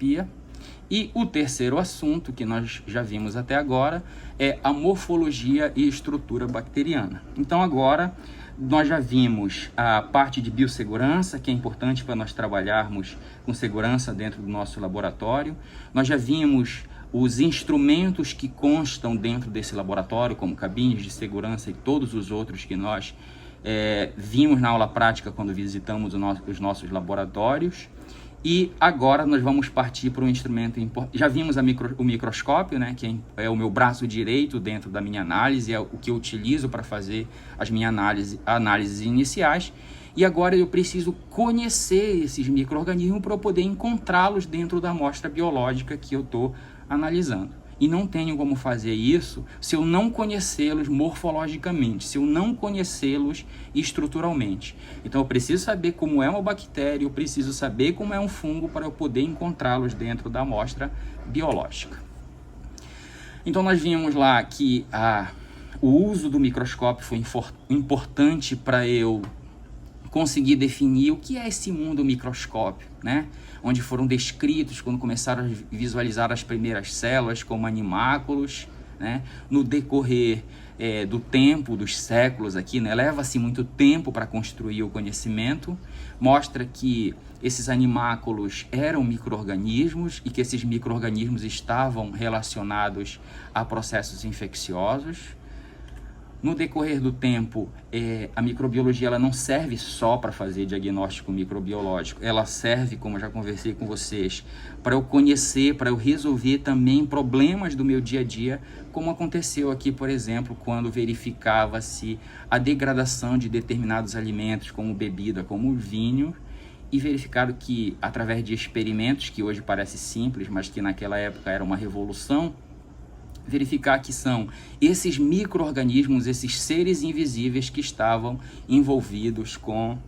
microscopia. E o terceiro assunto que nós já vimos até agora é a morfologia e estrutura bacteriana. Então agora nós já vimos a parte de biossegurança, que é importante para nós trabalharmos com segurança dentro do nosso laboratório. Nós já vimos os instrumentos que constam dentro desse laboratório, como cabines de segurança e todos os outros que nós vimos na aula prática quando visitamos os nossos laboratórios. E agora nós vamos partir para um instrumento importante. Já vimos o microscópio, né, que é o meu braço direito dentro da minha análise, é o que eu utilizo para fazer as minhas análises iniciais. E agora eu preciso conhecer esses micro-organismos para eu poder encontrá-los dentro da amostra biológica que eu estou analisando. E não tenho como fazer isso se eu não conhecê-los morfologicamente, se eu não conhecê-los estruturalmente. Então eu preciso saber como é uma bactéria, eu preciso saber como é um fungo para eu poder encontrá-los dentro da amostra biológica. Então nós vimos lá que o uso do microscópio foi importante para eu conseguir definir o que é esse mundo microscópio, né? Onde foram descritos, quando começaram a visualizar as primeiras células como animáculos, né? No decorrer do tempo, dos séculos aqui, né? Leva-se muito tempo para construir o conhecimento, mostra que esses animáculos eram micro-organismos e que esses micro-organismos estavam relacionados a processos infecciosos. No decorrer do tempo, a microbiologia ela não serve só para fazer diagnóstico microbiológico, ela serve, como eu já conversei com vocês, para eu conhecer, para eu resolver também problemas do meu dia a dia, como aconteceu aqui, por exemplo, quando verificava-se a degradação de determinados alimentos, como bebida, como vinho, e verificaram que, através de experimentos, que hoje parece simples, mas que naquela época era uma revolução, verificar que são esses micro-organismos, esses seres invisíveis que estavam envolvidos com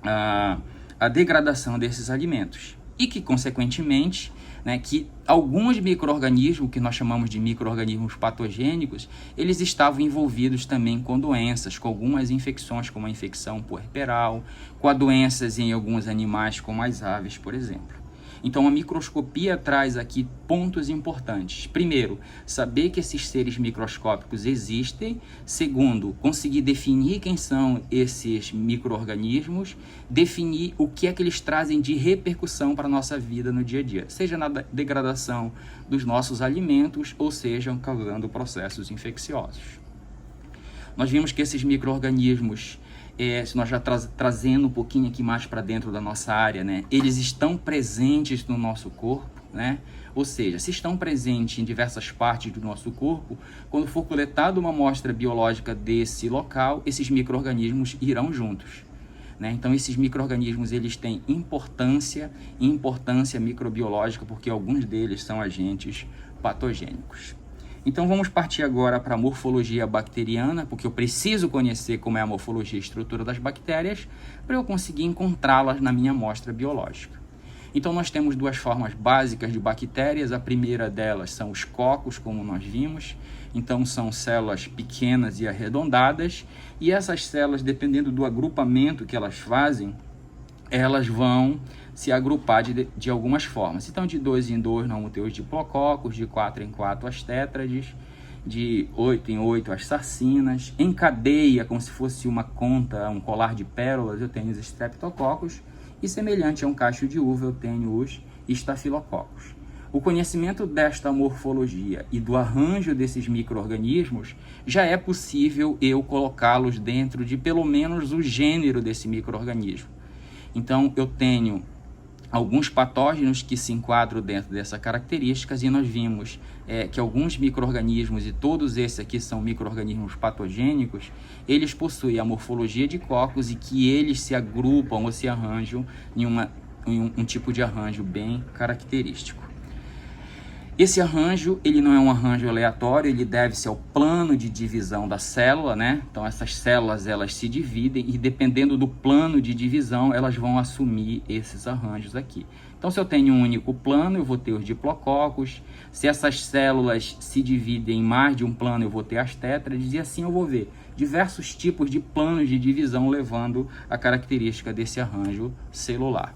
a degradação desses alimentos. E que, consequentemente, né, que alguns micro-organismos, que nós chamamos de micro-organismos patogênicos, eles estavam envolvidos também com doenças, com algumas infecções, como a infecção puerperal, com doenças em alguns animais, como as aves, por exemplo. Então, a microscopia traz aqui pontos importantes. Primeiro, saber que esses seres microscópicos existem. Segundo, conseguir definir quem são esses micro-organismos, definir o que é que eles trazem de repercussão para a nossa vida no dia a dia, seja na degradação dos nossos alimentos ou sejam causando processos infecciosos. Nós vimos que esses micro-organismos, se nós já trazendo um pouquinho aqui mais para dentro da nossa área, né, eles estão presentes no nosso corpo, né? Ou seja, se estão presentes em diversas partes do nosso corpo, quando for coletada uma amostra biológica desse local, esses micro-organismos irão juntos, né? Então, esses micro-organismos eles têm importância microbiológica, porque alguns deles são agentes patogênicos. Então vamos partir agora para a morfologia bacteriana, porque eu preciso conhecer como é a morfologia e estrutura das bactérias para eu conseguir encontrá-las na minha amostra biológica. Então nós temos duas formas básicas de bactérias. A primeira delas são os cocos, como nós vimos. Então são células pequenas e arredondadas, e essas células, dependendo do agrupamento que elas fazem, elas vão se agrupar de algumas formas. Então, de 2 em 2 nós vamos ter os diplococos, de 4 em 4 as tétrades, de 8 em 8 as sarcinas. Em cadeia, como se fosse uma conta, um colar de pérolas, eu tenho os streptococos, e semelhante a um cacho de uva, eu tenho os estafilococos. O conhecimento desta morfologia e do arranjo desses micro-organismos, já é possível eu colocá-los dentro de pelo menos o gênero desse micro-organismo. Então, eu tenho alguns patógenos que se enquadram dentro dessas características, e nós vimos que alguns micro-organismos, e todos esses aqui são micro-organismos patogênicos, eles possuem a morfologia de cocos e que eles se agrupam ou se arranjam em um tipo de arranjo bem característico. Esse arranjo, ele não é um arranjo aleatório, ele deve-se ao plano de divisão da célula, né? Então, essas células, elas se dividem e, dependendo do plano de divisão, elas vão assumir esses arranjos aqui. Então, se eu tenho um único plano, eu vou ter os diplococos. Se essas células se dividem em mais de um plano, eu vou ter as tétrades, e assim eu vou ver diversos tipos de planos de divisão levando a característica desse arranjo celular.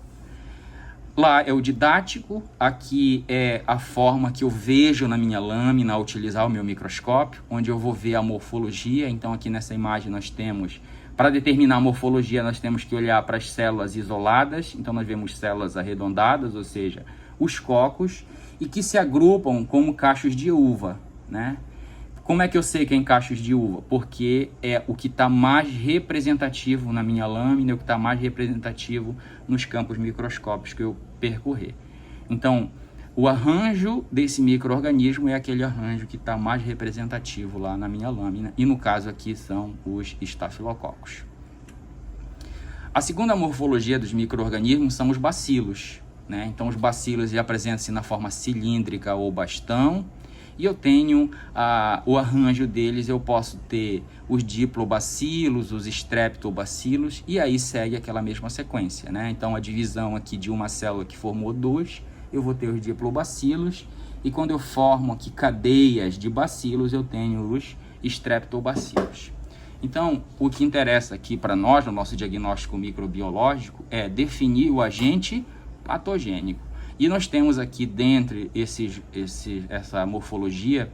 Lá é o didático, aqui é a forma que eu vejo na minha lâmina ao utilizar o meu microscópio, onde eu vou ver a morfologia. Então aqui nessa imagem nós temos, para determinar a morfologia, nós temos que olhar para as células isoladas. Então nós vemos células arredondadas, ou seja, os cocos, e que se agrupam como cachos de uva, né? Como é que eu sei que é em cachos de uva? Porque é o que está mais representativo na minha lâmina, é o que está mais representativo nos campos microscópicos que eu percorrer. Então, o arranjo desse micro-organismo é aquele arranjo que está mais representativo lá na minha lâmina, e no caso aqui são os estafilococos. A segunda morfologia dos micro-organismos são os bacilos, né? Então, os bacilos apresentam-se na forma cilíndrica ou bastão, e eu tenho o arranjo deles, eu posso ter os diplobacilos, os streptobacilos, e aí segue aquela mesma sequência, né? Então, a divisão aqui de uma célula que formou duas, eu vou ter os diplobacilos, e quando eu formo aqui cadeias de bacilos, eu tenho os streptobacilos. Então, o que interessa aqui para nós, no nosso diagnóstico microbiológico, é definir o agente patogênico. E nós temos aqui, dentre essa morfologia,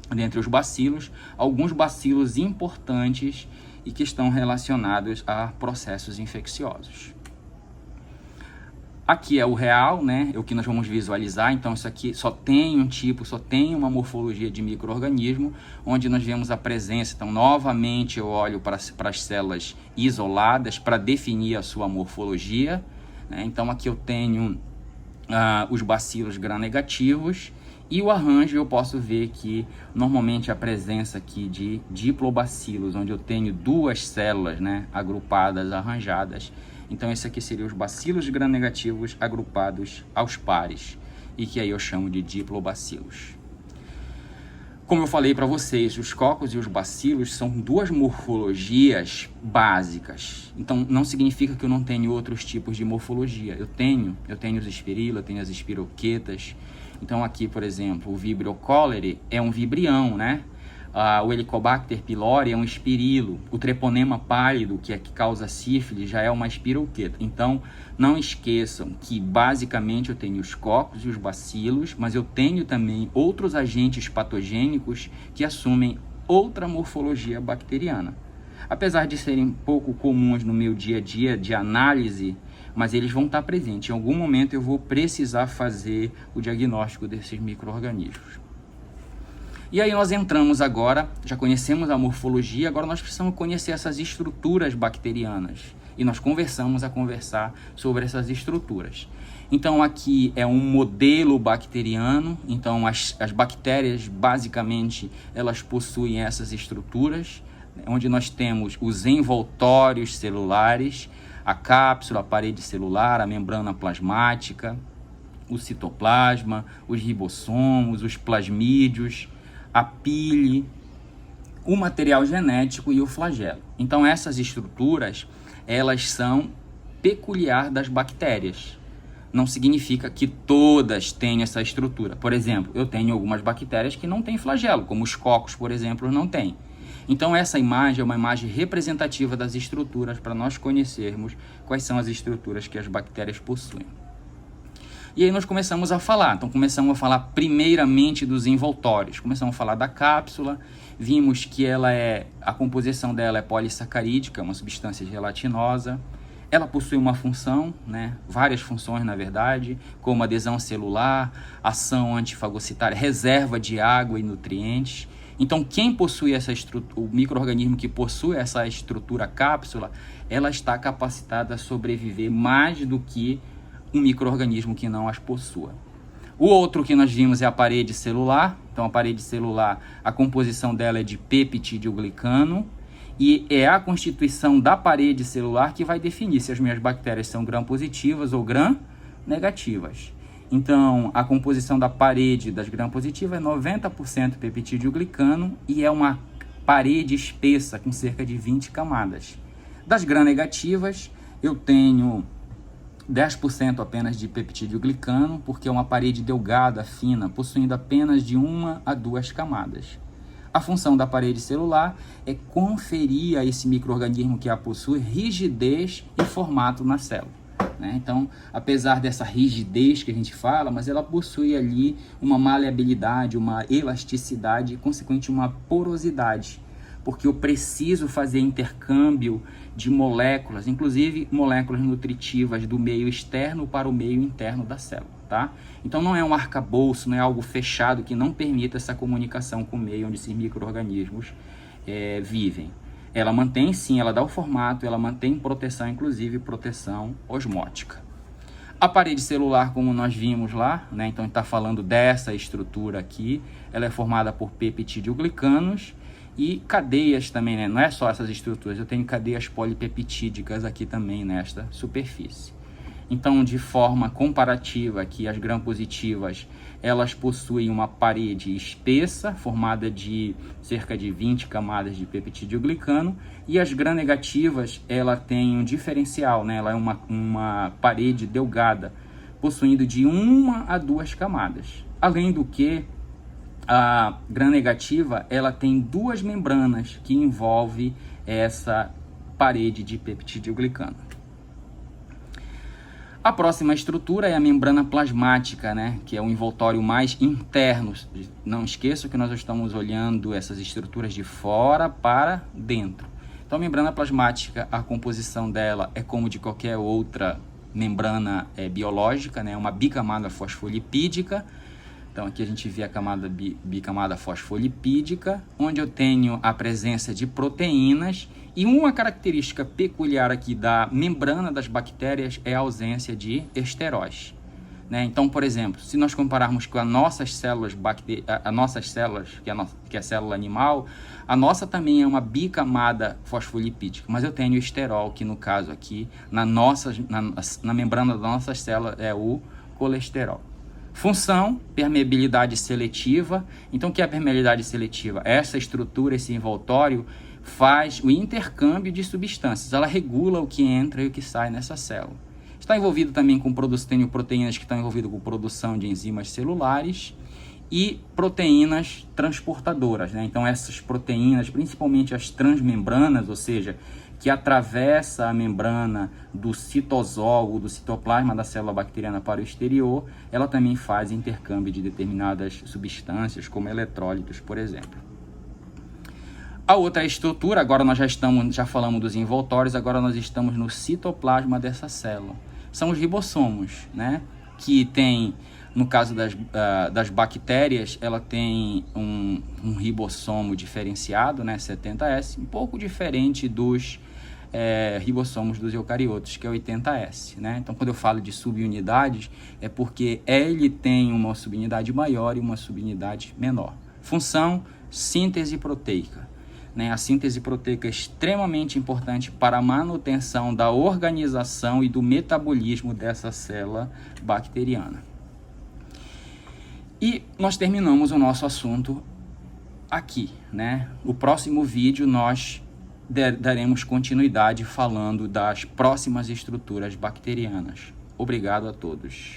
dentre os bacilos, alguns bacilos importantes e que estão relacionados a processos infecciosos. Aqui é o real, né? É o que nós vamos visualizar. Então, isso aqui só tem um tipo, só tem uma morfologia de micro-organismo, onde nós vemos a presença. Então, novamente, eu olho para as células isoladas para definir a sua morfologia, né? Então, aqui eu tenho os bacilos gram-negativos, e o arranjo eu posso ver que normalmente a presença aqui de diplobacilos, onde eu tenho duas células, né, agrupadas, arranjadas. Então esse aqui seria os bacilos gram-negativos agrupados aos pares, e que aí eu chamo de diplobacilos. Como eu falei para vocês, os cocos e os bacilos são duas morfologias básicas. Então, não significa que eu não tenho outros tipos de morfologia. Eu tenho os espirila, eu tenho as espiroquetas. Então, aqui, por exemplo, o Vibrio cholerae é um vibrião, né? O Helicobacter pylori é um espirilo. O treponema pálido, que causa sífilis, já é uma espiroqueta. Então, não esqueçam que, basicamente, eu tenho os cocos e os bacilos, mas eu tenho também outros agentes patogênicos que assumem outra morfologia bacteriana. Apesar de serem pouco comuns no meu dia a dia de análise, mas eles vão estar presentes. Em algum momento eu vou precisar fazer o diagnóstico desses micro-organismos. E aí nós entramos agora, já conhecemos a morfologia, agora nós precisamos conhecer essas estruturas bacterianas. E nós começamos a conversar sobre essas estruturas. Então aqui é um modelo bacteriano, então as bactérias basicamente elas possuem essas estruturas, onde nós temos os envoltórios celulares, a cápsula, a parede celular, a membrana plasmática, o citoplasma, os ribossomos, os plasmídios, a pile, o material genético e o flagelo. Então essas estruturas, elas são peculiar das bactérias. Não significa que todas têm essa estrutura. Por exemplo, eu tenho algumas bactérias que não têm flagelo, como os cocos, por exemplo, não têm. Então essa imagem é uma imagem representativa das estruturas para nós conhecermos quais são as estruturas que as bactérias possuem. E aí nós começamos a falar. Então começamos a falar primeiramente dos envoltórios. Começamos a falar da cápsula. Vimos que a composição dela é polissacarídica, uma substância gelatinosa. Ela possui uma função, né? Várias funções na verdade, como adesão celular, ação antifagocitária, reserva de água e nutrientes. Então quem possui essa estrutura, o micro-organismo que possui essa estrutura cápsula, ela está capacitada a sobreviver mais do que um micro-organismo que não as possua. O outro que nós vimos é a parede celular. Então a parede celular, a composição dela é de peptidoglicano, e é a constituição da parede celular que vai definir se as minhas bactérias são gram-positivas ou gram-negativas. Então a composição da parede das gram-positivas é 90% peptidoglicano e é uma parede espessa com cerca de 20 camadas. Das gram-negativas eu tenho 10% apenas de peptidoglicano, porque é uma parede delgada, fina, possuindo apenas de 1 a 2 camadas. A função da parede celular é conferir a esse micro-organismo que a possui rigidez e formato na célula. né? Então, apesar dessa rigidez que a gente fala, mas ela possui ali uma maleabilidade, uma elasticidade e, consequentemente, uma porosidade, porque eu preciso fazer intercâmbio de moléculas, inclusive moléculas nutritivas do meio externo para o meio interno da célula, tá? Então não é um arcabouço, não é algo fechado que não permita essa comunicação com o meio onde esses micro-organismos vivem. Ela mantém sim, ela dá o formato, ela mantém proteção, inclusive proteção osmótica. A parede celular, como nós vimos lá, né? Então a gente está falando dessa estrutura aqui, ela é formada por peptidoglicanos e cadeias também, né? Não é só essas estruturas, eu tenho cadeias polipeptídicas aqui também nesta superfície. Então, de forma comparativa, aqui as gram-positivas, elas possuem uma parede espessa, formada de cerca de 20 camadas de peptidoglicano, e as gram-negativas, ela tem um diferencial, né? Ela é uma parede delgada, possuindo de 1 a 2 camadas. Além do que, a gram-negativa, ela tem 2 membranas que envolvem essa parede de peptidoglicano. A próxima estrutura é a membrana plasmática, né? Que é o envoltório mais interno. Não esqueça que nós estamos olhando essas estruturas de fora para dentro. Então, a membrana plasmática, a composição dela é como de qualquer outra membrana biológica, né? Uma bicamada fosfolipídica. Então, aqui a gente vê a camada bicamada fosfolipídica, onde eu tenho a presença de proteínas. E uma característica peculiar aqui da membrana das bactérias é a ausência de esteróis, né? Então, por exemplo, se nós compararmos com as nossas células, que é a célula animal, a nossa também é uma bicamada fosfolipídica, mas eu tenho esterol, que no caso aqui, na membrana das nossas células, é o colesterol. Função, permeabilidade seletiva. Então, o que é a permeabilidade seletiva? Essa estrutura, esse envoltório, faz o intercâmbio de substâncias. Ela regula o que entra e o que sai nessa célula. Está envolvido também com tem proteínas que estão envolvidas com produção de enzimas celulares e proteínas transportadoras, né? Então, essas proteínas, principalmente as transmembranas, ou seja, que atravessa a membrana do citosol, do citoplasma da célula bacteriana para o exterior, ela também faz intercâmbio de determinadas substâncias, como eletrólitos, por exemplo. A outra estrutura, agora nós já falamos dos envoltórios, agora nós estamos no citoplasma dessa célula. São os ribossomos, né? Que tem, no caso das bactérias, ela tem um ribossomo diferenciado, né? 70S, um pouco diferente dos ribossomos dos eucariotos, que é 80S, né? Então, quando eu falo de subunidades, é porque ele tem uma subunidade maior e uma subunidade menor. Função, síntese proteica, né? A síntese proteica é extremamente importante para a manutenção da organização e do metabolismo dessa célula bacteriana. E nós terminamos o nosso assunto aqui, né? No próximo vídeo nós daremos continuidade falando das próximas estruturas bacterianas. Obrigado a todos.